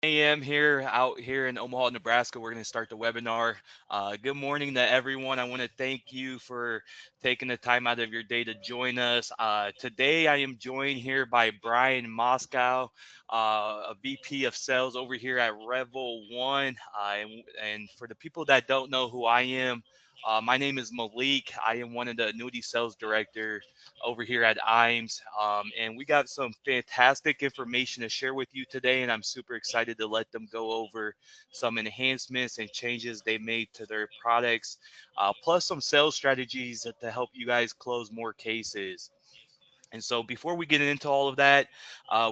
a.m. here out here in Omaha, Nebraska. We're going to start the webinar. Good morning to everyone. I want to thank you for taking the time out of your day to join us. Today, I am joined here by Brian Maschka, a VP of Sales over here at Revol One. And for the people that don't know who I am, my name is Malik. I am one of the annuity sales director over here at IMES. And we got some fantastic information to share with you today, and I'm super excited to let them go over some enhancements and changes they made to their products, plus some sales strategies to help you guys close more cases. And so, before we get into all of that,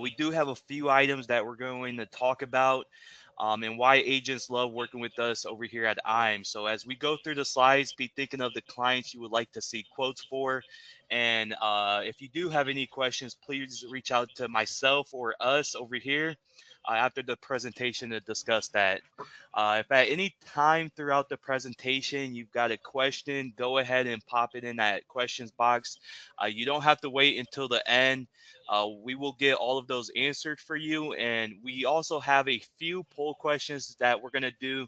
we do have a few items that we're going to talk about and why agents love working with us over here at IME. So, as we go through the slides, be thinking of the clients you would like to see quotes for. And if you do have any questions, please reach out to myself or us over here after the presentation to discuss that. If at any time throughout the presentation you've got a question, go ahead and pop it in that questions box. You don't have to wait until the end. We will get all of those answered for you. And we also have a few poll questions that we're going to do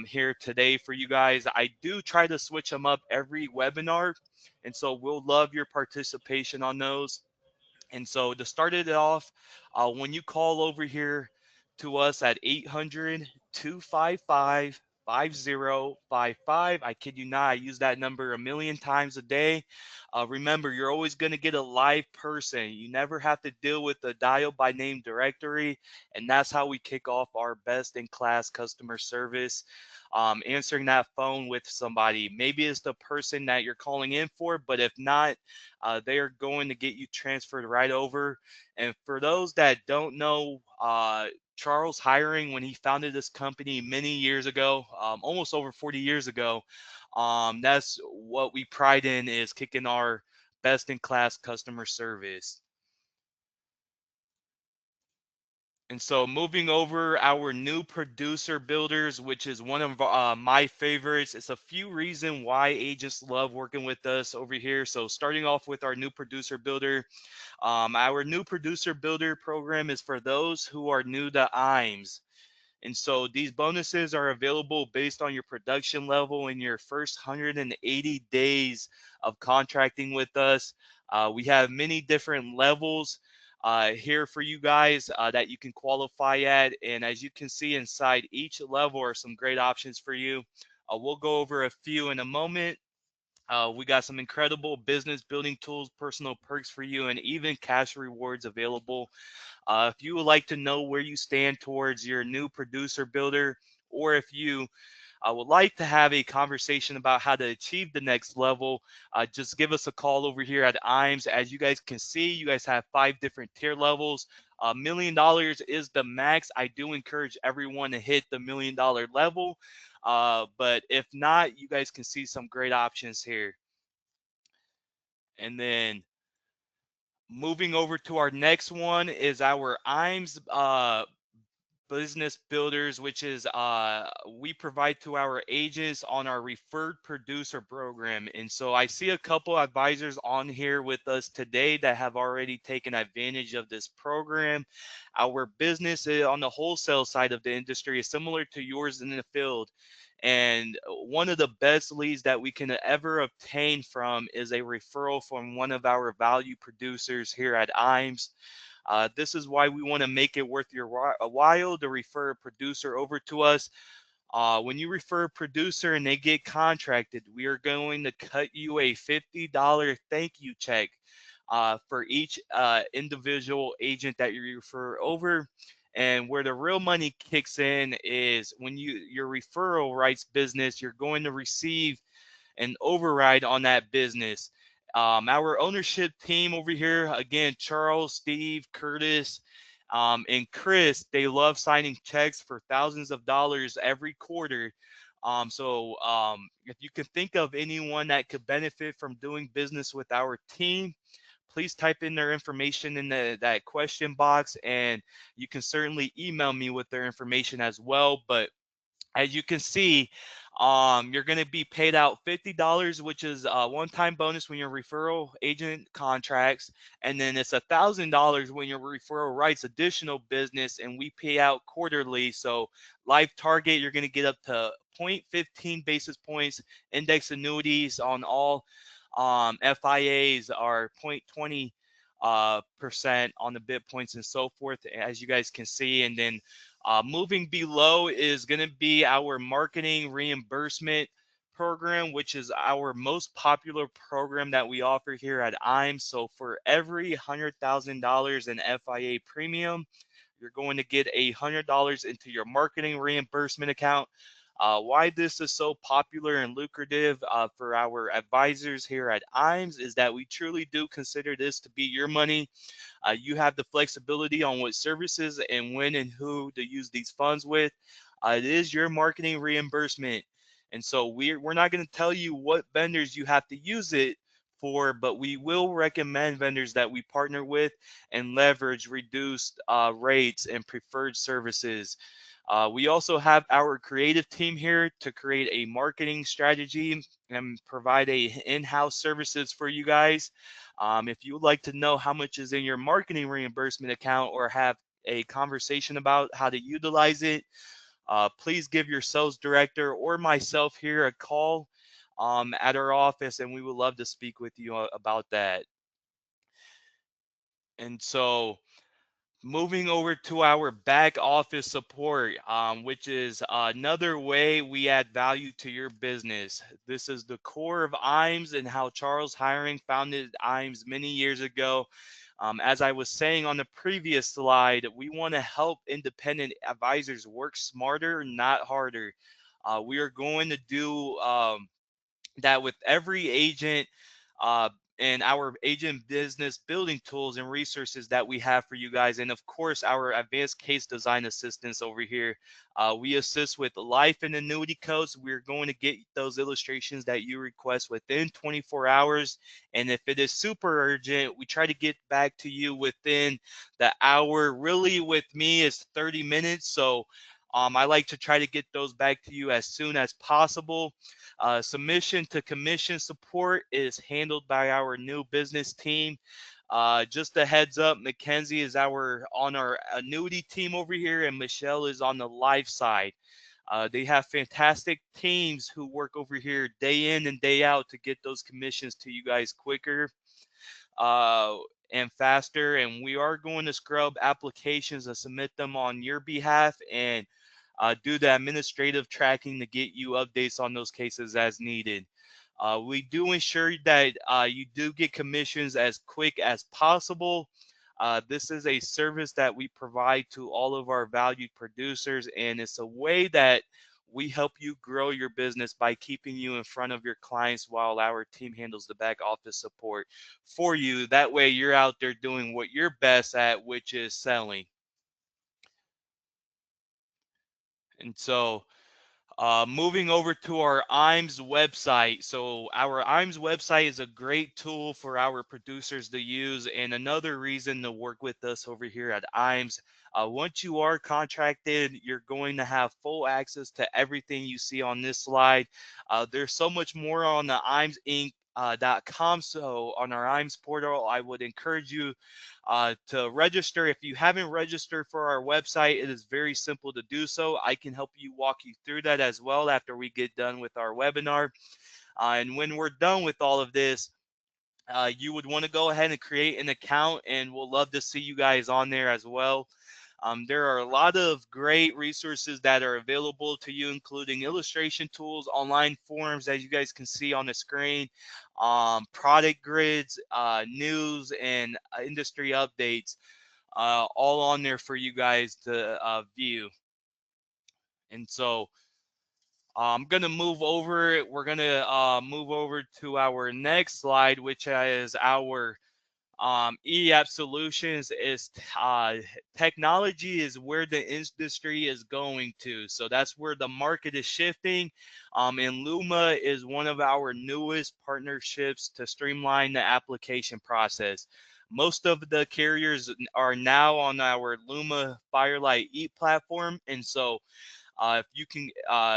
here today for you guys. I do try to switch them up every webinar. And so we'll love your participation on those. And so to start it off, when you call over here to us at 800-255-5055, I kid you not, I use that number a million times a day. Remember, you're always going to get a live person. You never have to deal with the dial by name directory. And that's how we kick off our best in class customer service. Answering that phone with somebody. Maybe it's the person that you're calling in for, but if not, they are going to get you transferred right over. And for those that don't know, Charles Hiring, when he founded this company many years ago, almost over 40 years ago, that's what we pride in is kicking our best in class customer service. And so moving over our new producer builders, which is one of my favorites. It's a few reasons why agents love working with us over here. So starting off with our new producer builder, our new producer builder program is for those who are new to IMES. And so these bonuses are available based on your production level in your first 180 days of contracting with us. We have many different levels here for you guys that you can qualify at. And as you can see inside each level are some great options for you. We'll go over a few in a moment. We got some incredible business building tools, personal perks for you, and even cash rewards available. If you would like to know where you stand towards your new producer builder, or if you would like to have a conversation about how to achieve the next level, just give us a call over here at IMES. As you guys can see, you guys have 5 different tier levels. $1 million is the max. I do encourage everyone to hit the $1 million level. But if not, you guys can see some great options here. And then moving over to our next one is our IMES business builders, which is we provide to our agents on our referred producer program. And so I see a couple advisors on here with us today that have already taken advantage of this program. Our business on the wholesale side of the industry is similar to yours in the field. And one of the best leads that we can ever obtain from is a referral from one of our value producers here at IMES. This is why we want to make it worth your while to refer a producer over to us. When you refer a producer and they get contracted, we are going to cut you a $50 thank you check for each individual agent that you refer over. And where the real money kicks in is when your referral rights business, you're going to receive an override on that business. Our ownership team over here, again, Charles, Steve, Curtis, and Chris, they love signing checks for thousands of dollars every quarter. If you can think of anyone that could benefit from doing business with our team, please type in their information in that question box, and you can certainly email me with their information as well. But As you can see, you're going to be paid out $50, which is a one-time bonus when your referral agent contracts, and then it's $1,000 when your referral writes additional business, and we pay out quarterly. So life target, you're going to get up to 0.15 basis points. Index annuities on all FIAs are 0.20 percent on the bit points and so forth, as you guys can see. And then moving below is going to be our marketing reimbursement program, which is our most popular program that we offer here at IMES. So for every $100,000 in FIA premium, you're going to get $100 into your marketing reimbursement account. Why this is so popular and lucrative for our advisors here at IMES is that we truly do consider this to be your money. You have the flexibility on what services and when and who to use these funds with. It is your marketing reimbursement. And so we're not going to tell you what vendors you have to use it for, but we will recommend vendors that we partner with and leverage reduced rates and preferred services. We also have our creative team here to create a marketing strategy and provide a in-house services for you guys. If you would like to know how much is in your marketing reimbursement account or have a conversation about how to utilize it, please give your sales director or myself here a call at our office, and we would love to speak with you about that. And so, moving over to our back office support, which is another way we add value to your business. This is the core of IMES and how Charles Hiring founded IMES many years ago. As I was saying on the previous slide, we want to help independent advisors work smarter, not harder. We are going to do that with every agent uh, and our agent business building tools and resources that we have for you guys. And of course, our advanced case design assistance over here. We assist with life and annuity codes. We're going to get those illustrations that you request within 24 hours. And if it is super urgent, we try to get back to you within the hour. Really, with me, it's 30 minutes. So I like to try to get those back to you as soon as possible. Submission to commission support is handled by our new business team. Just a heads up, Mackenzie is on our annuity team over here, and Michelle is on the life side. They have fantastic teams who work over here day in and day out to get those commissions to you guys quicker uh, and faster. And we are going to scrub applications and submit them on your behalf and do the administrative tracking to get you updates on those cases as needed. We do ensure that you do get commissions as quick as possible. This is a service that we provide to all of our valued producers, and it's a way that we help you grow your business by keeping you in front of your clients while our team handles the back office support for you. That way, you're out there doing what you're best at, which is selling. And so, moving over to our IMES website. So our IMES website is a great tool for our producers to use, and another reason to work with us over here at IMES. Once you are contracted, you're going to have full access to everything you see on this slide. There's so much more on the IMESinc.com. So on our IMES portal, I would encourage you to register. If you haven't registered for our website, it is very simple to do so. I can help you walk you through that as well after we get done with our webinar. And when we're done with all of this, you would want to go ahead and create an account, and we'll love to see you guys on there as well. There are a lot of great resources that are available to you, including illustration tools, online forums, as you guys can see on the screen, product grids, news, and industry updates, all on there for you guys to view. And so I'm going to move over. We're going to move over to our next slide, which is our EAP solutions. Is technology is where the industry is going to. So that's where the market is shifting. And Luma is one of our newest partnerships to streamline the application process. Most of the carriers are now on our Luma Firelight E platform. And so If you can,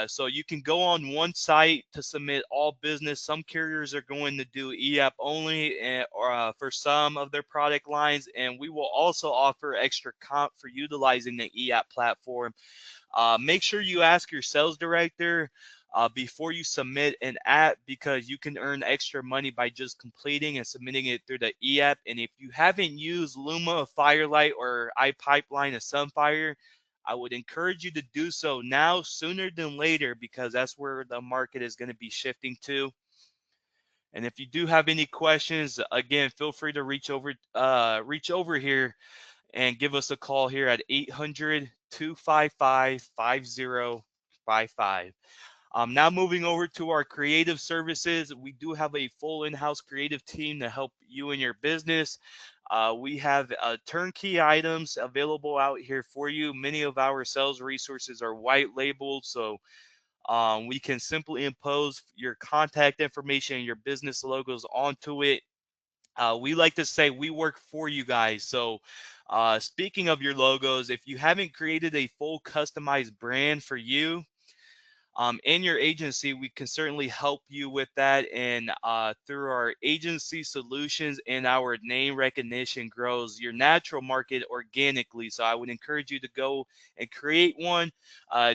so you can go on one site to submit all business. Some carriers are going to do e-app only, or for some of their product lines, and we will also offer extra comp for utilizing the e-app platform. Make sure you ask your sales director before you submit an app, because you can earn extra money by just completing and submitting it through the e-app. And if you haven't used Luma, Firelight, or iPipeline, or Sunfire, I would encourage you to do so now sooner than later, because that's where the market is going to be shifting to. And if you do have any questions, again, feel free to reach over here and give us a call here at 800-255-5055. Now moving over to our creative services, we do have a full in-house creative team to help you in your business. We have turnkey items available out here for you. Many of our sales resources are white labeled, so we can simply impose your contact information and your business logos onto it. We like to say we work for you guys. So speaking of your logos, if you haven't created a full customized brand for you in your agency, we can certainly help you with that. And through our agency solutions and our name recognition grows your natural market organically. So I would encourage you to go and create one.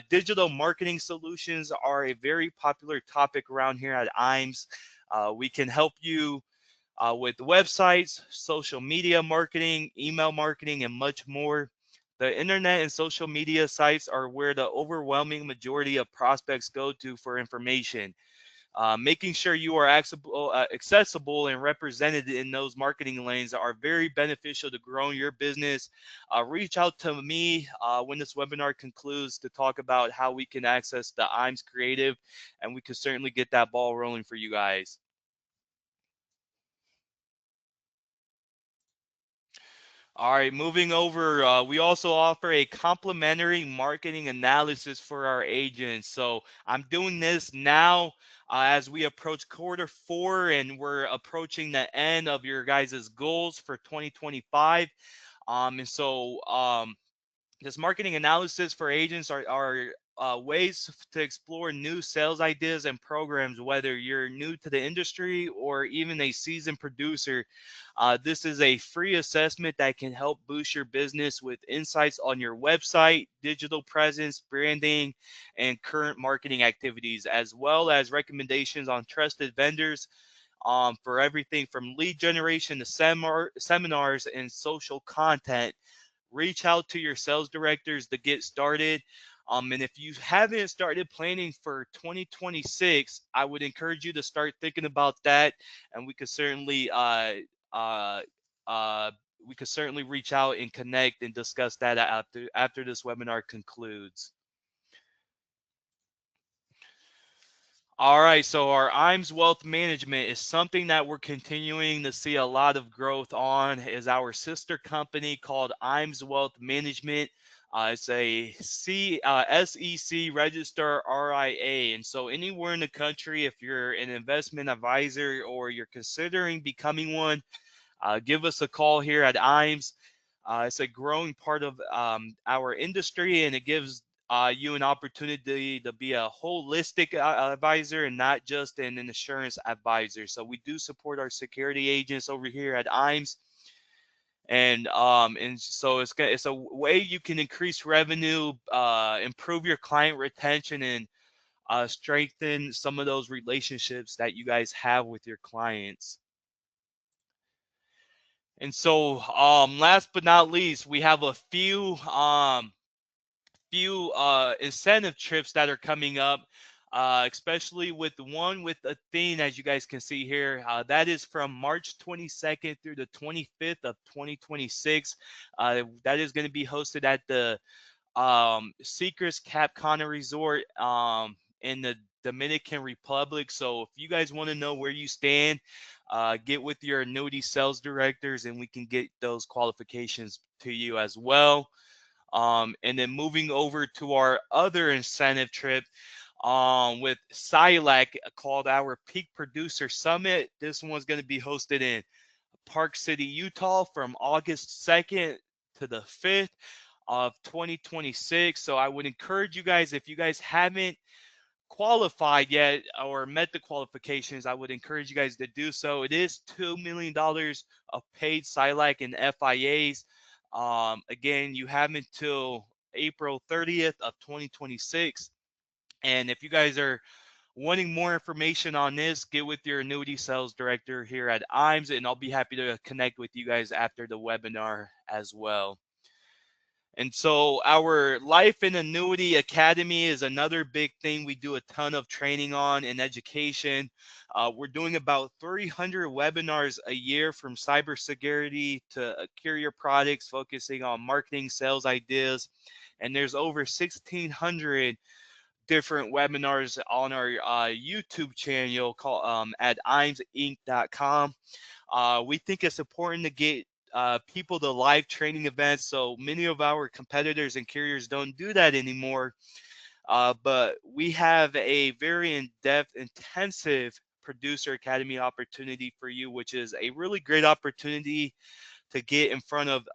Digital marketing solutions are a very popular topic around here at IMES. We can help you with websites, social media marketing, email marketing, and much more. The internet and social media sites are where the overwhelming majority of prospects go to for information. Making sure you are accessible and represented in those marketing lanes are very beneficial to growing your business. Reach out to me when this webinar concludes to talk about how we can access the IMES Creative, and we can certainly get that ball rolling for you guys. All right, moving over, we also offer a complimentary marketing analysis for our agents. So I'm doing this now as we approach quarter 4 and we're approaching the end of your guys' goals for 2025. This marketing analysis for agents are ways to explore new sales ideas and programs, whether you're new to the industry or even a seasoned producer. This is a free assessment that can help boost your business with insights on your website, digital presence, branding, and current marketing activities, as well as recommendations on trusted vendors for everything from lead generation to seminars and social content. Reach out to your sales directors to get started. And if you haven't started planning for 2026, I would encourage you to start thinking about that. And uh, uh, we could certainly reach out and connect and discuss that after this webinar concludes. All right, so our IMES Wealth Management is something that we're continuing to see a lot of growth on. Is our sister company called IMES Wealth Management. It's a SEC register RIA, and so anywhere in the country, if you're an investment advisor or you're considering becoming one, give us a call here at IMES. It's a growing part of our industry, and it gives you an opportunity to be a holistic advisor and not just an insurance advisor. So we do support our security agents over here at IMES. And so it's a way you can increase revenue, improve your client retention, and strengthen some of those relationships that you guys have with your clients. And so, last but not least, we have a few incentive trips that are coming up, especially with the one with Athene, as you guys can see here. That is from March 22nd through the 25th of 2026. That is going to be hosted at the Secrets Cap Cana Resort in the Dominican Republic. So if you guys want to know where you stand, get with your annuity sales directors and we can get those qualifications to you as well. And then moving over to our other incentive trip with SILAC called our Peak Producer Summit. This one's going to be hosted in Park City, Utah from August 2nd to the 5th. of 2026. So I would encourage you guys, if you guys haven't qualified yet or met the qualifications, I would encourage you guys to do so. It is $2 million of paid SILAC and FIAs. Again, you have until April 30th of 2026. And if you guys are wanting more information on this, get with your annuity sales director here at IMES, and I'll be happy to connect with you guys after the webinar as well. And so our Life and Annuity Academy is another big thing we do a ton of training on in education. We're doing about 300 webinars a year, from cybersecurity to carrier products, focusing on marketing, sales ideas. And there's over 1,600 different webinars on our YouTube channel called at imesinc.com. We think it's important to get people to live training events. So many of our competitors and carriers don't do that anymore. But we have a very in-depth, intensive producer academy opportunity for you, which is a really great opportunity to get in front of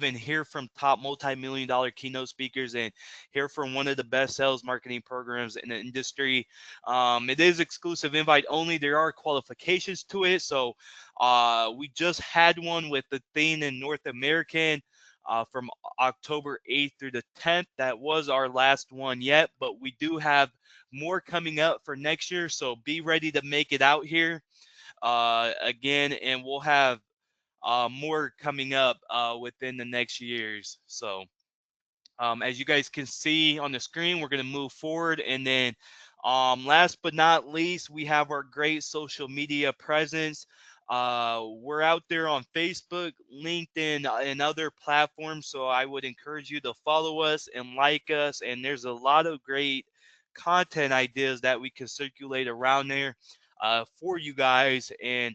and hear from top multi-million-dollar keynote speakers and hear from one of the best sales marketing programs in the industry. It is exclusive invite only. There are qualifications to it. So we just had one with the Thing and North American from October 8th through the 10th. That was our last one yet, but we do have more coming up for next year. So be ready to make it out here again, and we'll have more coming up within the next years. So as you guys can see on the screen, we're going to move forward. And then last but not least, we have our great social media presence. We're out there on Facebook, LinkedIn, and other platforms. So I would encourage you to follow us and like us. And there's a lot of great content ideas that we can circulate around there for you guys. And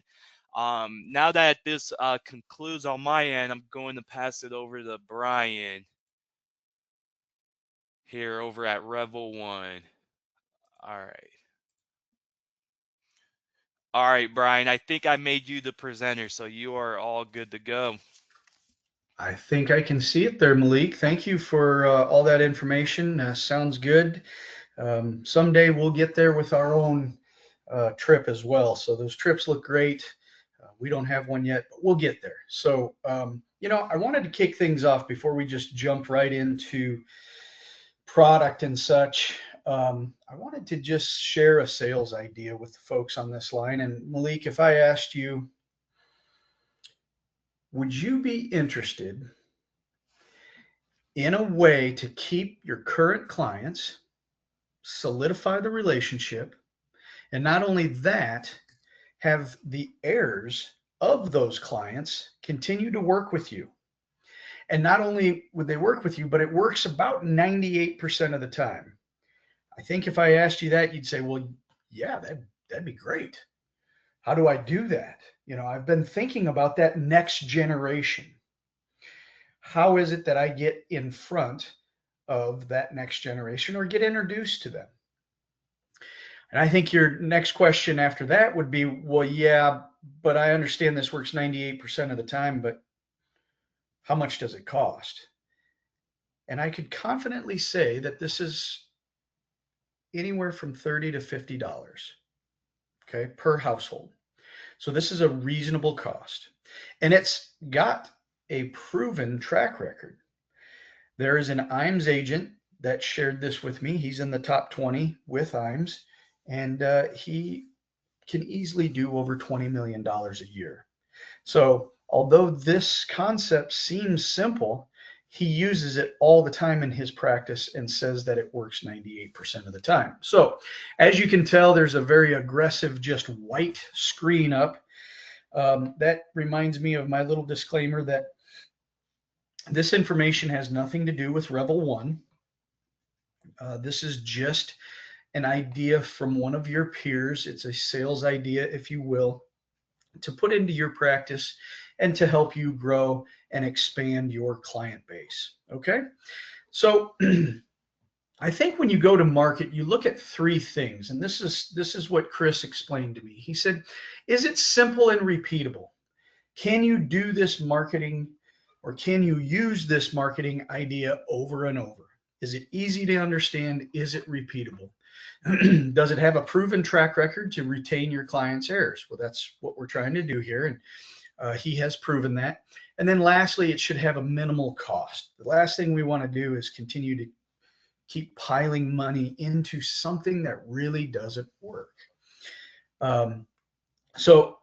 now that this concludes on my end, I'm going to pass it over to Brian here over at Revol One. All right. All right, Brian, I think I made you the presenter, so you are all good to go. I think I can see it there, Malik. Thank you for all that information. Sounds good. Someday we'll get there with our own trip as well. So those trips look great. We don't have one yet, but we'll get there. So, I wanted to kick things off before we just jump right into product and such. I wanted to just share a sales idea with the folks on this line. And Malik, if I asked you, would you be interested in a way to keep your current clients, solidify the relationship, and not only that, have the heirs of those clients continue to work with you? And not only would they work with you, but it works about 98% of the time. I think if I asked you that, you'd say, well, yeah, that'd be great. How do I do that? I've been thinking about that next generation. How is it that I get in front of that next generation or get introduced to them? And I think your next question after that would be, well, yeah, but I understand this works 98% of the time, but how much does it cost? And I could confidently say that this is anywhere from $30 to $50, okay, per household. So this is a reasonable cost. And it's got a proven track record. There is an IMES agent that shared this with me. He's in the top 20 with IMES, and he can easily do over $20 million a year. So although this concept seems simple, he uses it all the time in his practice and says that it works 98% of the time. So as you can tell, there's a very aggressive, just white screen up. That reminds me of my little disclaimer that this information has nothing to do with Revol One. This is just an idea from one of your peers. It's a sales idea, if you will, to put into your practice and to help you grow and expand your client base. Okay. So I think when you go to market, you look at three things. And this is what Chris explained to me. He said, is it simple and repeatable? Can you do this marketing Or can you use this marketing idea over and over? Is it easy to understand? Is it repeatable? Does it have a proven track record to retain your client's heirs? Well, that's what we're trying to do here. And he has proven that. And then lastly, it should have a minimal cost. The last thing we want to do is continue to keep piling money into something that really doesn't work. So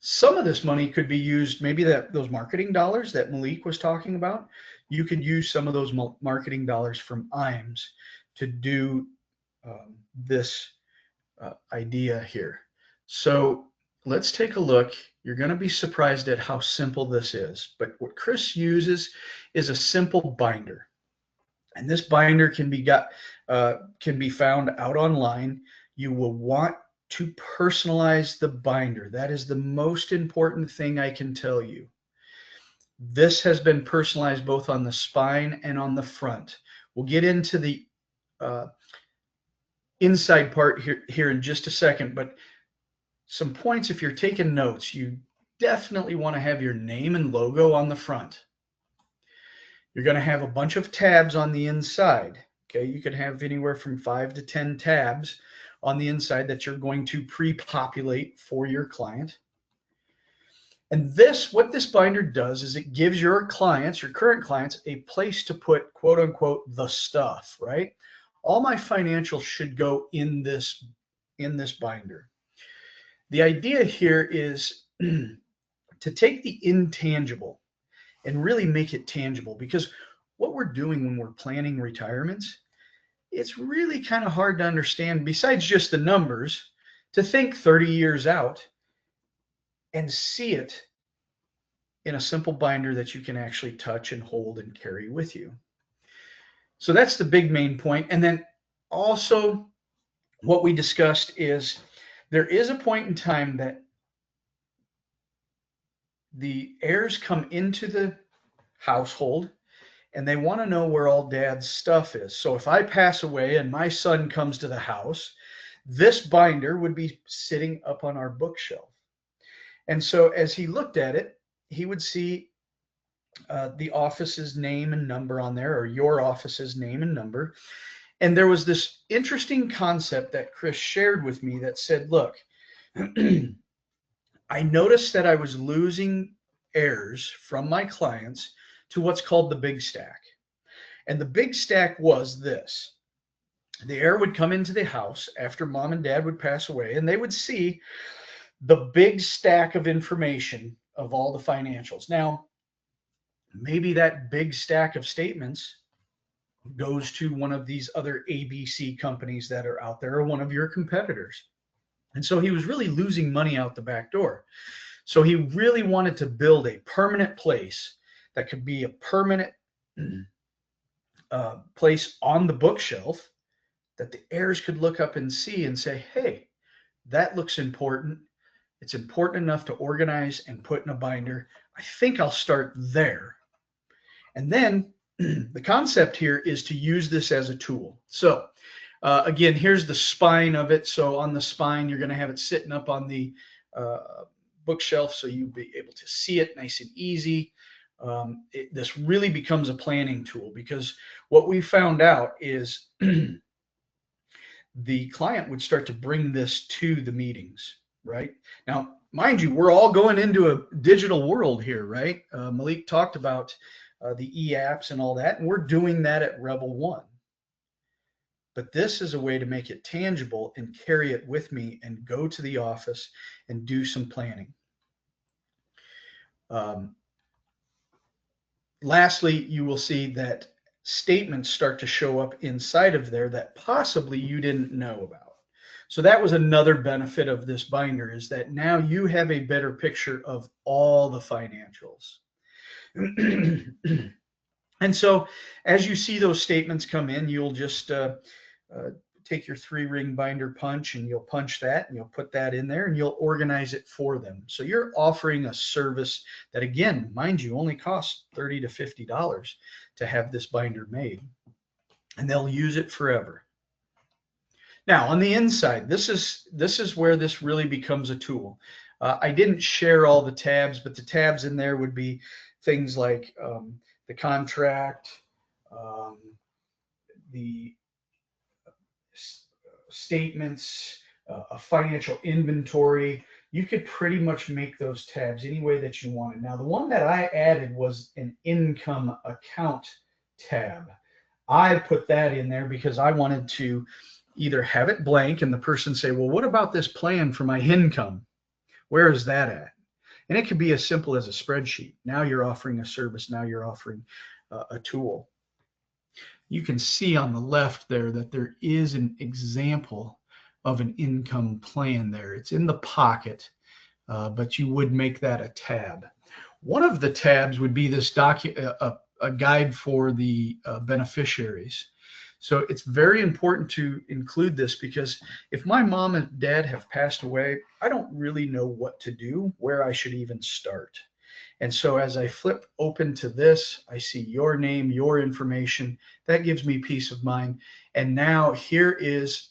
some of this money could be used, maybe those marketing dollars that Malik was talking about. You could use some of those marketing dollars from IMES to do this idea here. So let's take a look. You're going to be surprised at how simple this is. But what Chris uses is a simple binder. And this binder can be found out online. You will want to personalize the binder. That is the most important thing I can tell you. This has been personalized both on the spine and on the front. We'll get into the inside part here in just a second, but some points, if you're taking notes, you definitely want to have your name and logo on the front. You're going to have a bunch of tabs on the inside. Okay, you can have anywhere from 5 to 10 tabs on the inside that you're going to pre-populate for your client. And what this binder does is it gives your clients, your current clients, a place to put, quote unquote, the stuff, right? All my financials should go in this binder. The idea here is to take the intangible and really make it tangible, because what we're doing when we're planning retirements, it's really kind of hard to understand, besides just the numbers, to think 30 years out and see it in a simple binder that you can actually touch and hold and carry with you. So that's the big main point. And then also what we discussed is there is a point in time that the heirs come into the household and they want to know where all dad's stuff is. So if I pass away and my son comes to the house, this binder would be sitting up on our bookshelf. And so as he looked at it, he would see the office's name and number on there, or your office's name and number. And there was this interesting concept that Chris shared with me that said, look, I noticed that I was losing heirs from my clients to what's called the big stack. And the big stack was this. The heir would come into the house after mom and dad would pass away, and they would see the big stack of information of all the financials. Now, maybe that big stack of statements goes to one of these other ABC companies that are out there, or one of your competitors. And so he was really losing money out the back door. So he really wanted to build a permanent place that could be a permanent place on the bookshelf that the heirs could look up and see and say, hey, that looks important. It's important enough to organize and put in a binder. I think I'll start there. And then the concept here is to use this as a tool. So again, here's the spine of it. So on the spine, you're going to have it sitting up on the bookshelf so you'll be able to see it nice and easy. This really becomes a planning tool, because what we found out is the client would start to bring this to the meetings, right? Now, mind you, we're all going into a digital world here, right? Malik talked about the e-apps and all that, and we're doing that at Revol One. But this is a way to make it tangible and carry it with me and go to the office and do some planning. Lastly, you will see that statements start to show up inside of there that possibly you didn't know about. So that was another benefit of this binder, is that now you have a better picture of all the financials. And so as you see those statements come in, you'll just take your 3-ring binder punch and you'll punch that and you'll put that in there and you'll organize it for them. So you're offering a service that, again, mind you, only costs $30 to $50 to have this binder made, and they'll use it forever. Now on the inside, this is where this really becomes a tool. I didn't share all the tabs, but the tabs in there would be things like the contract, um, the statements, a financial inventory. You could pretty much make those tabs any way that you wanted. Now, the one that I added was an income account tab. I put that in there because I wanted to either have it blank and the person say, well, what about this plan for my income? Where is that at? And it could be as simple as a spreadsheet. Now you're offering a service. Now you're offering a tool. You can see on the left there that there is an example of an income plan there. It's in the pocket, but you would make that a tab. One of the tabs would be this a guide for the beneficiaries. So it's very important to include this because if my mom and dad have passed away, I don't really know what to do, where I should even start. And so as I flip open to this, I see your name, your information. That gives me peace of mind. And now here is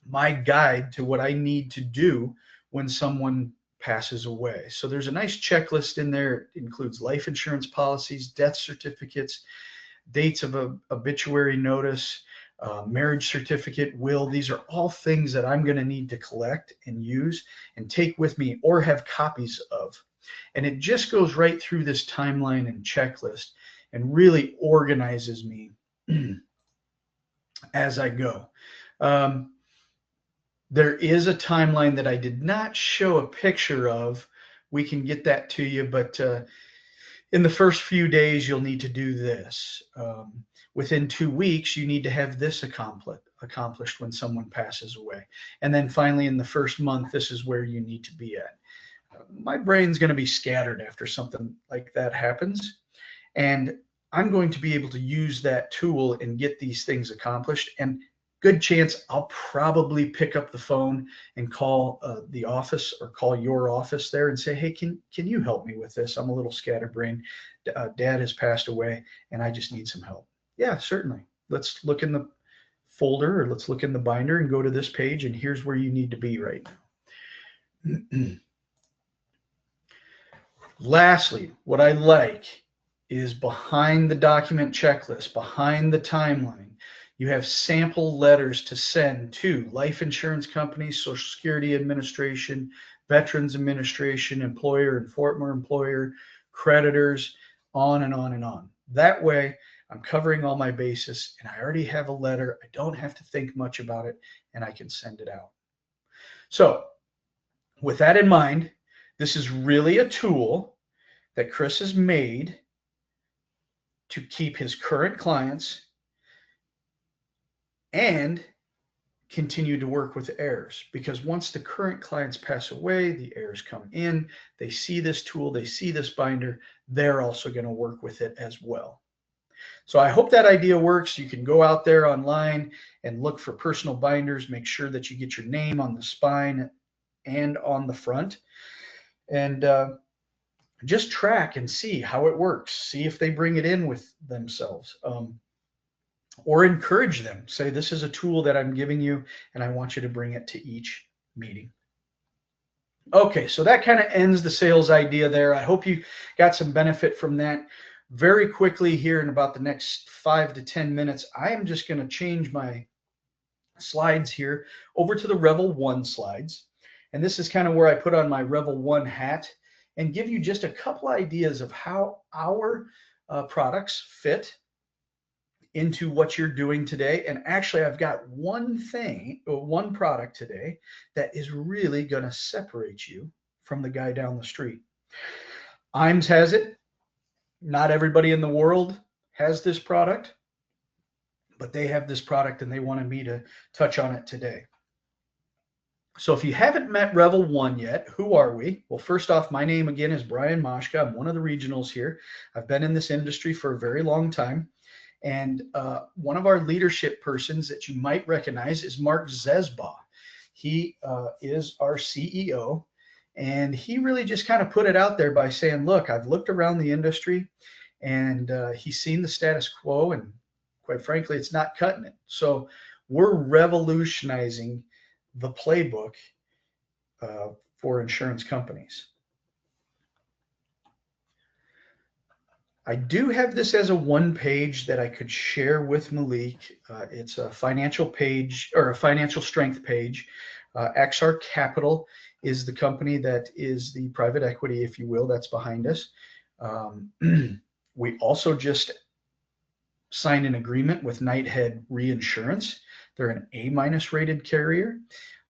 my guide to what I need to do when someone passes away. So there's a nice checklist in there. It includes life insurance policies, death certificates, dates of a obituary notice, marriage certificate, will. These are all things that I'm going to need to collect and use and take with me or have copies of. And it just goes right through this timeline and checklist and really organizes me as I go. There is a timeline that I did not show a picture of. We can get that to you, but in the first few days, you'll need to do this. Within 2 weeks, you need to have this accomplished when someone passes away. And then finally, in the first month, this is where you need to be at. My brain's going to be scattered after something like that happens. And I'm going to be able to use that tool and get these things accomplished. And good chance I'll probably pick up the phone and call the office or call your office there and say, hey, can you help me with this? I'm a little scatterbrained. Dad has passed away and I just need some help. Yeah, certainly. Let's look in the folder or let's look in the binder and go to this page and here's where you need to be right now. Lastly, what I like is behind the document checklist, behind the timeline, you have sample letters to send to life insurance companies, Social Security Administration, Veterans Administration, employer and former employer, creditors, on and on and on. That way, I'm covering all my bases and I already have a letter. I don't have to think much about it and I can send it out. So with that in mind, this is really a tool that Chris has made to keep his current clients and continue to work with heirs, because once the current clients pass away, the heirs come in, they see this tool, they see this binder, they're also going to work with it as well. So I hope that idea works. You can go out there online and look for personal binders, make sure that you get your name on the spine and on the front, and just track and see how it works. See if they bring it in with themselves. Or encourage them. Say, this is a tool that I'm giving you, and I want you to bring it to each meeting. Okay, so that kind of ends the sales idea there. I hope you got some benefit from that. Very quickly here in about the next 5 to 10 minutes, I am just going to change my slides here over to the Revol One slides. And this is kind of where I put on my Revol One hat and give you just a couple ideas of how our products fit into what you're doing today. And actually, I've got one product today that is really going to separate you from the guy down the street. IMS has it. Not everybody in the world has this product, but they have this product and they wanted me to touch on it today. So if you haven't met Revol One yet, who are we? Well, first off, my name again is Brian Maschka. I'm one of the regionals here. I've been in this industry for a very long time. And one of our leadership persons that you might recognize is Mark Zesbaugh. He is our CEO, and he really just kind of put it out there by saying, look, I've looked around the industry, and he's seen the status quo, and quite frankly, it's not cutting it. So we're revolutionizing the playbook for insurance companies. I do have this as a one page that I could share with Malik. It's a financial page or a financial strength page. XR Capital is the company that is the private equity, if you will, that's behind us. Um, we also just signed an agreement with Knighthead Reinsurance. They're an A- rated carrier.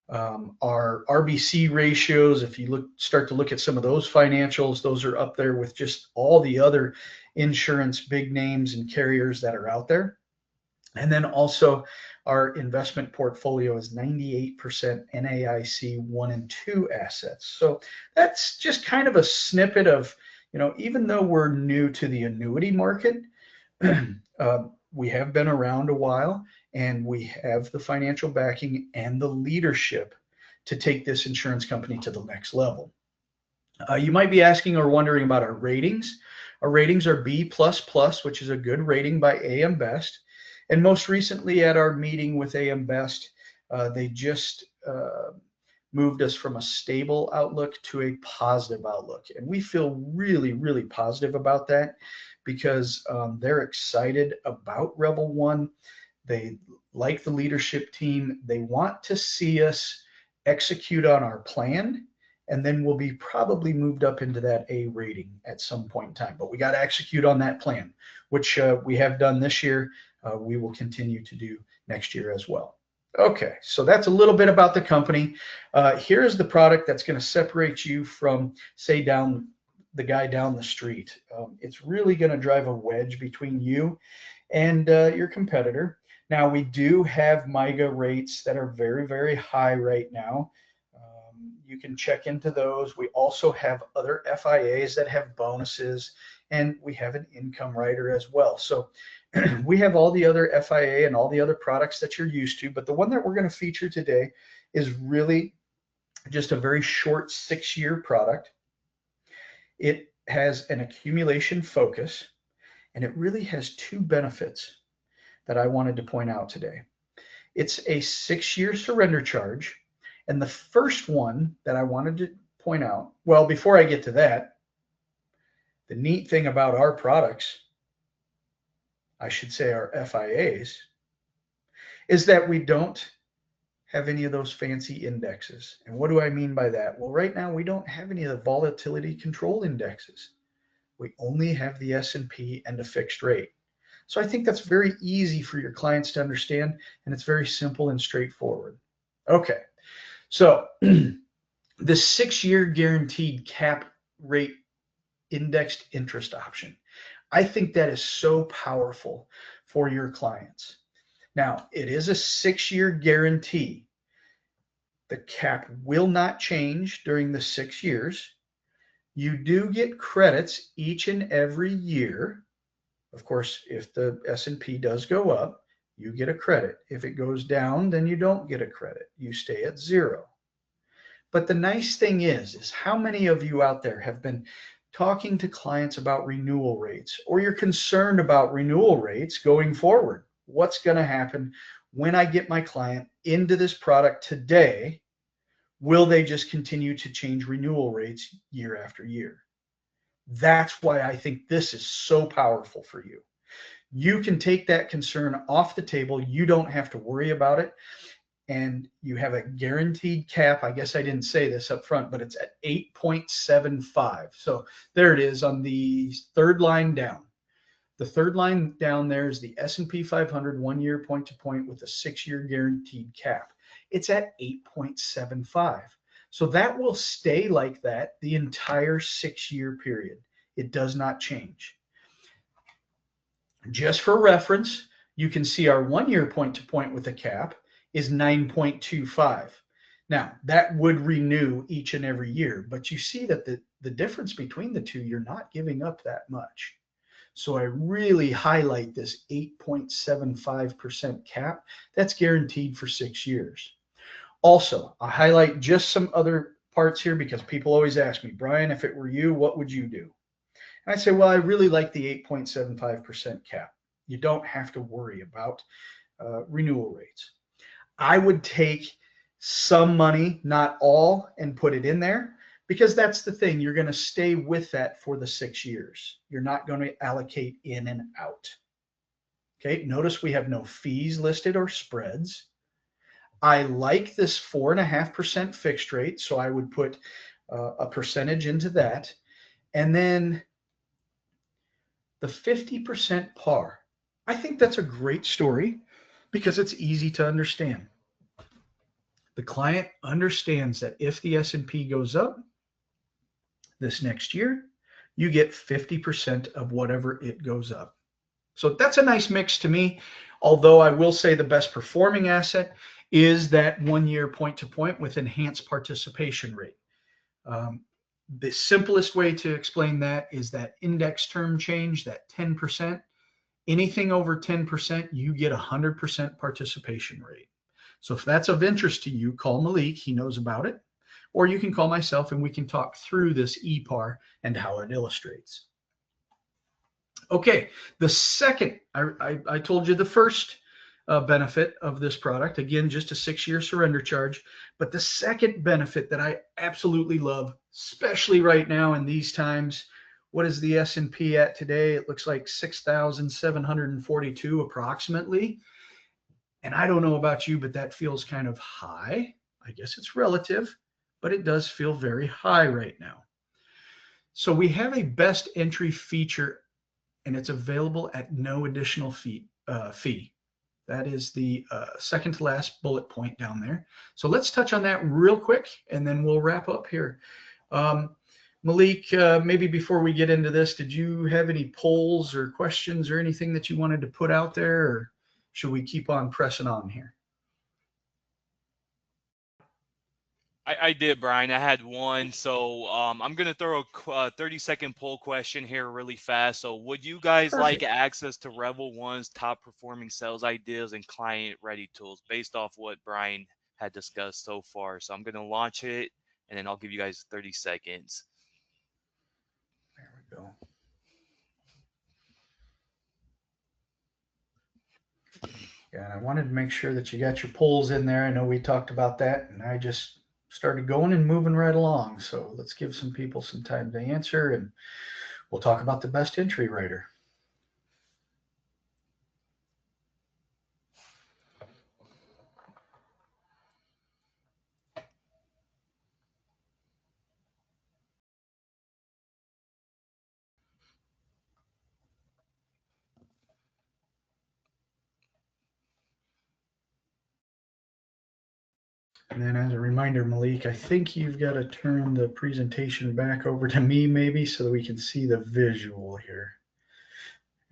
Our RBC ratios, if you start to look at some of those financials, those are up there with just all the other insurance big names and carriers that are out there. And then also our investment portfolio is 98% NAIC 1 and 2 assets. So that's just kind of a snippet of, even though we're new to the annuity market, we have been around a while and we have the financial backing and the leadership to take this insurance company to the next level. You might be asking or wondering about our ratings. Our ratings are B++, which is a good rating by AM Best. And most recently at our meeting with AM Best, they just moved us from a stable outlook to a positive outlook. And we feel really, really positive about that because they're excited about Revol One. They like the leadership team. They want to see us execute on our plan, and then we'll be probably moved up into that A rating at some point in time. But we got to execute on that plan, which we have done this year. We will continue to do next year as well. Okay, so that's a little bit about the company. Here's the product that's going to separate you from, say, the guy down the street. It's really going to drive a wedge between you and your competitor. Now, we do have MIGA rates that are very, very high right now. You can check into those. We also have other FIAs that have bonuses, and we have an income rider as well. So we have all the other FIA and all the other products that you're used to, but the one that we're going to feature today is really just a very short 6-year product. It has an accumulation focus, and it really has two benefits that I wanted to point out today. It's a 6-year surrender charge. And the first one that I wanted to point out, well, before I get to that, the neat thing about our products, I should say our FIAs, is that we don't have any of those fancy indexes. And what do I mean by that? Well, right now we don't have any of the volatility control indexes. We only have the S&P and a fixed rate. So I think that's very easy for your clients to understand, and it's very simple and straightforward. Okay, so the 6-year guaranteed cap rate indexed interest option, I think that is so powerful for your clients. Now, it is a 6-year guarantee. The cap will not change during the 6 years. You do get credits each and every year. Of course, if the S&P does go up, you get a credit. If it goes down, then you don't get a credit. You stay at 0. But the nice thing is how many of you out there have been talking to clients about renewal rates, or you're concerned about renewal rates going forward? What's going to happen when I get my client into this product today? Will they just continue to change renewal rates year after year? That's why I think this is so powerful for you. You can take that concern off the table. You don't have to worry about it. And you have a guaranteed cap. I guess I didn't say this up front, but it's at 8.75. So there it is on the third line down. The third line down there is the S&P 500 1-year point to point with a 6-year guaranteed cap. It's at 8.75. So that will stay like that the entire 6-year period. It does not change. Just for reference, you can see our 1-year point to point with a cap is 9.25. Now, that would renew each and every year, but you see that the difference between the two, you're not giving up that much. So I really highlight this 8.75% cap. That's guaranteed for 6 years. Also, I highlight just some other parts here because people always ask me, Brian, if it were you, what would you do? And I say, well, I really like the 8.75% cap. You don't have to worry about renewal rates. I would take some money, not all, and put it in there. because that's the thing. You're going to stay with that for the 6 years. You're not going to allocate in and out. Okay, notice we have no fees listed or spreads. I like this 4.5% fixed rate, so I would put a percentage into that. And then the 50% par. I think that's a great story because it's easy to understand. The client understands that if the S&P goes up this next year, you get 50% of whatever it goes up. So that's a nice mix to me. Although I will say the best performing asset is that 1 year point to point with enhanced participation rate. The simplest way to explain that is that index term change, that 10%. Anything over 10%, you get 100% participation rate. So if that's of interest to you, call Malik. He knows about it. Or you can call myself and we can talk through this EPAR and how it illustrates. Okay, the second, I told you the first benefit of this product, again, just a 6-year surrender charge. But the second benefit that I absolutely love, especially right now in these times, what is the S&P at today? It looks like 6,742 approximately. And I don't know about you, but that feels kind of high. I guess it's relative, but it does feel very high right now. So we have a best entry feature, and it's available at no additional fee. That is the second to last bullet point down there. So let's touch on that real quick, and then we'll wrap up here. Malik, maybe before we get into this, did you have any polls or questions or anything that you wanted to put out there, or should we keep on pressing on here? I did, Brian. I had one. So I'm going to throw a 30-second poll question here really fast. So would you guys like Perfect. access to Revol One's top performing sales ideas and client ready tools based off what Brian had discussed so far? So I'm going to launch it and then I'll give you guys 30 seconds. There we go. Yeah, and I wanted to make sure that you got your polls in there. I know we talked about that, and I just started going and moving right along. So let's give some people some time to answer, and we'll talk about the best entry writer. And then as a reminder, Malik, I think you've got to turn the presentation back over to me maybe so that we can see the visual here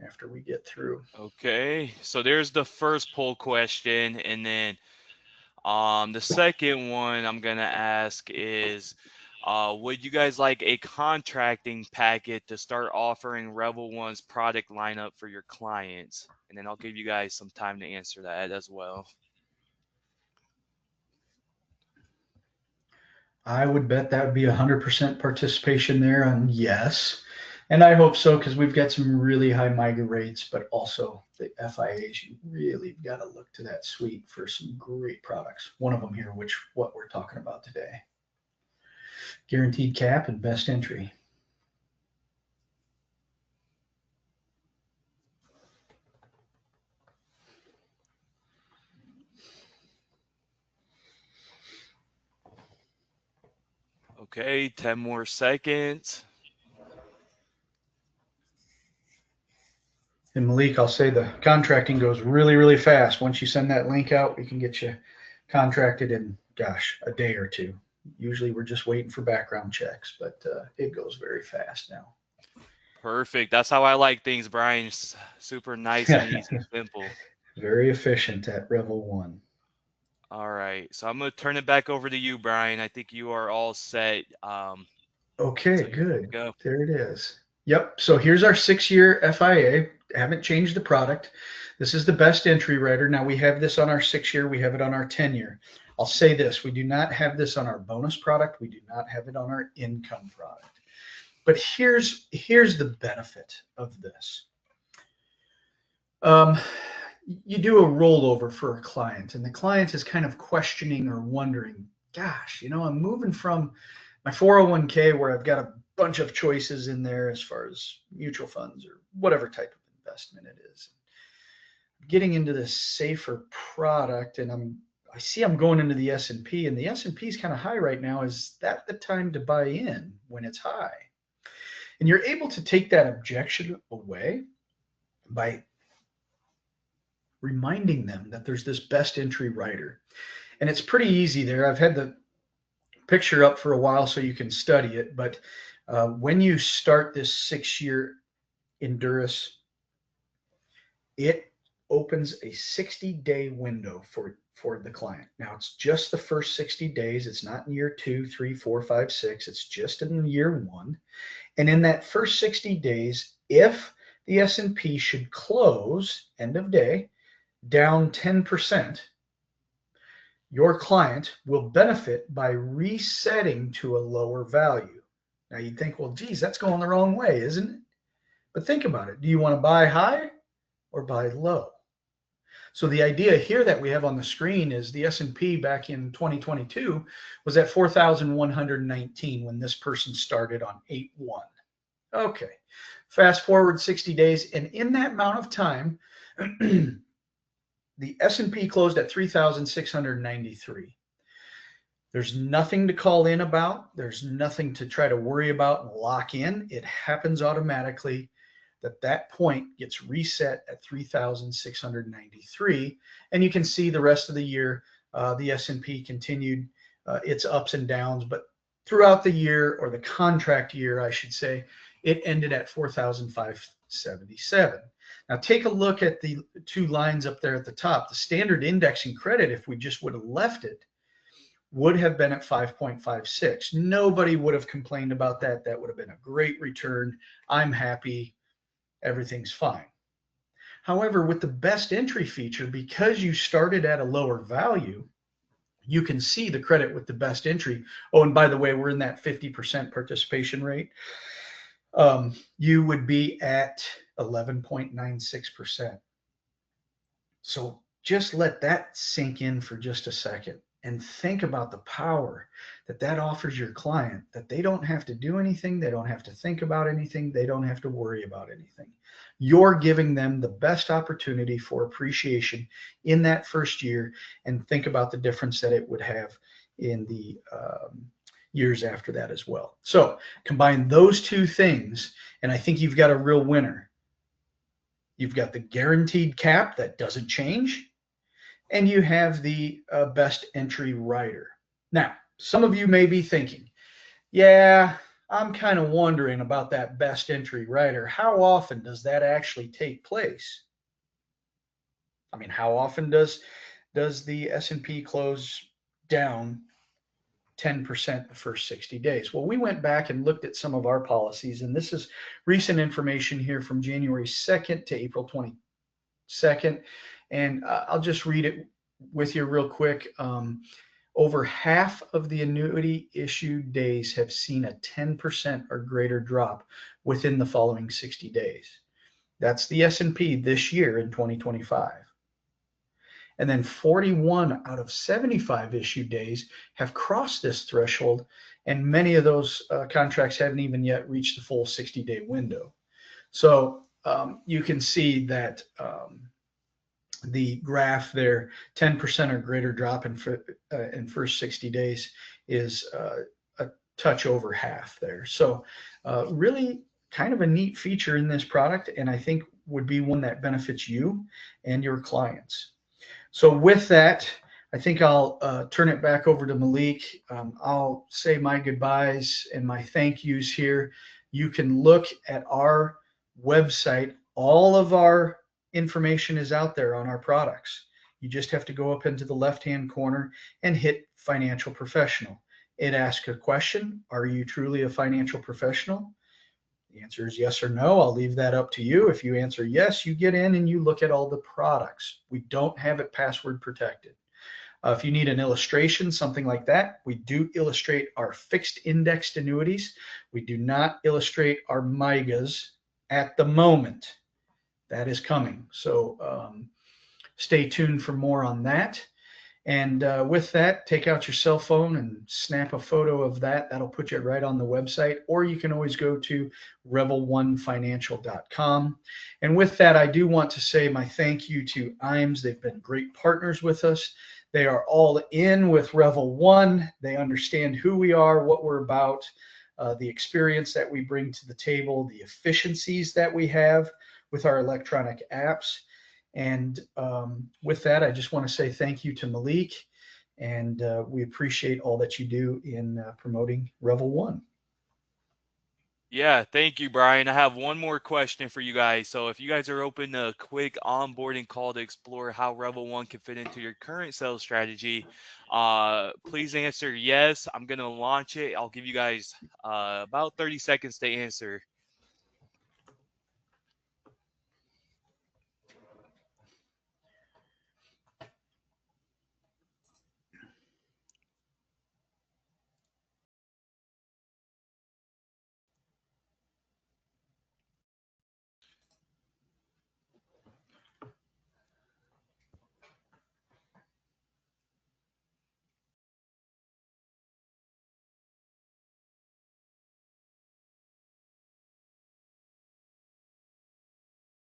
after we get through. Okay, so there's the first poll question, and then the second one I'm gonna ask is, would you guys like a contracting packet to start offering Revol One's product lineup for your clients? And then I'll give you guys some time to answer that as well. I would bet that would be 100% participation there on yes. And I hope so because we've got some really high MIGA rates, but also the FIAs. You really got to look to that suite for some great products. One of them here, which what we're talking about today. Guaranteed cap and best entry. Okay, 10 more seconds. And Malik, I'll say the contracting goes really, really fast. Once you send that link out, we can get you contracted in, gosh, a day or two. Usually we're just waiting for background checks, but it goes very fast now. Perfect. That's how I like things, Brian. Super nice and easy, simple. Very efficient at Revol One. All right, so I'm gonna turn it back over to you, Brian. I think you are all set. Okay, So you're good to good. go. There it is. Yep. So here's our 6-year FIA. Haven't changed the product. This is the best entry writer. Now we have this on our 6-year. We have it on our 10-year. I'll say this. We do not have this on our bonus product. We do not have it on our income product. But here's the benefit of this. You do a rollover for a client, and the client is kind of questioning or wondering, gosh, I'm moving from My 401k, where I've got a bunch of choices in there as far as mutual funds or whatever type of investment it is. Getting into this safer product, and I see I'm going into the S&P, and the S&P is kind of high right now. Is that the time to buy in when it's high? And you're able to take that objection away by reminding them that there's this best entry rider. And it's pretty easy there. I've had the picture up for a while so you can study it. But when you start this 6-year Endurus, it opens a 60-day window for the client. Now, it's just the first 60 days. It's not in year 2, 3, 4, 5, 6. It's just in year 1. And in that first 60 days, if the S&P should close end of day down 10%, your client will benefit by resetting to a lower value. Now you'd think, well, geez, that's going the wrong way, isn't it? But think about it. Do you want to buy high or buy low? So the idea here that we have on the screen is the S&P back in 2022 was at 4,119 when this person started on 8/1. Okay, fast forward 60 days, and in that amount of time, the S&P closed at 3,693. There's nothing to call in about. There's nothing to try to worry about and lock in. It happens automatically. That point gets reset at 3,693, and you can see the rest of the year the S&P continued its ups and downs, but throughout the year, or the contract year, I should say, it ended at 4,577. Now take a look at the 2 lines up there at the top. The standard indexing credit, if we just would have left it, would have been at 5.56. Nobody would have complained about that. That would have been a great return. I'm happy. Everything's fine. However, with the best entry feature, because you started at a lower value, you can see the credit with the best entry. Oh, and by the way, we're in that 50% participation rate. You would be at 11.96%. So just let that sink in for just a second and think about the power that offers your client, that they don't have to do anything. They don't have to think about anything. They don't have to worry about anything. You're giving them the best opportunity for appreciation in that first year, and think about the difference that it would have in the years after that as well. So combine those 2 things, and I think you've got a real winner. You've got the guaranteed cap that doesn't change, and you have the best entry rider. Now, some of you may be thinking, yeah, I'm kind of wondering about that best entry rider. How often does that actually take place? I mean, how often does the S&P close down 10% the first 60 days? Well, we went back and looked at some of our policies, and this is recent information here from January 2nd to April 22nd. And I'll just read it with you real quick. Over half of the annuity issued days have seen a 10% or greater drop within the following 60 days. That's the S&P this year in 2025. And then 41 out of 75 issue days have crossed this threshold, and many of those contracts haven't even yet reached the full 60-day window. So you can see that the graph there, 10% or greater drop in first 60 days is a touch over half there. So really kind of a neat feature in this product, and I think would be one that benefits you and your clients. So with that, I think I'll turn it back over to Malik. I'll say my goodbyes and my thank yous here. You can look at our website. All of our information is out there on our products. You just have to go up into the left-hand corner and hit Financial Professional. It asks a question: are you truly a financial professional? The answer is yes or no. I'll leave that up to you. If you answer yes, you get in and you look at all the products. We don't have it password protected. If you need an illustration, something like that, we do illustrate our fixed indexed annuities. We do not illustrate our MIGAs at the moment. That is coming. So stay tuned for more on that. And with that, take out your cell phone and snap a photo of that. That'll put you right on the website. Or you can always go to revel1financial.com. And with that, I do want to say my thank you to IAMS. They've been great partners with us. They are all in with Revol One. They understand who we are, what we're about, the experience that we bring to the table, the efficiencies that we have with our electronic apps. And with that, I just want to say thank you to Malik, and we appreciate all that you do in promoting Revol One. Yeah, thank you, Brian. I have one more question for you guys. So if you guys are open to a quick onboarding call to explore how Revol One can fit into your current sales strategy, please answer yes. I'm gonna launch it. I'll give you guys about 30 seconds to answer.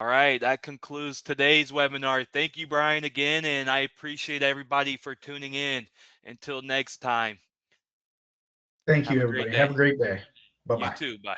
All right, that concludes today's webinar. Thank you, Brian, again, and I appreciate everybody for tuning in. Until next time, Thank have you, a great everybody. Have day. a great day. Bye You bye. too. Bye.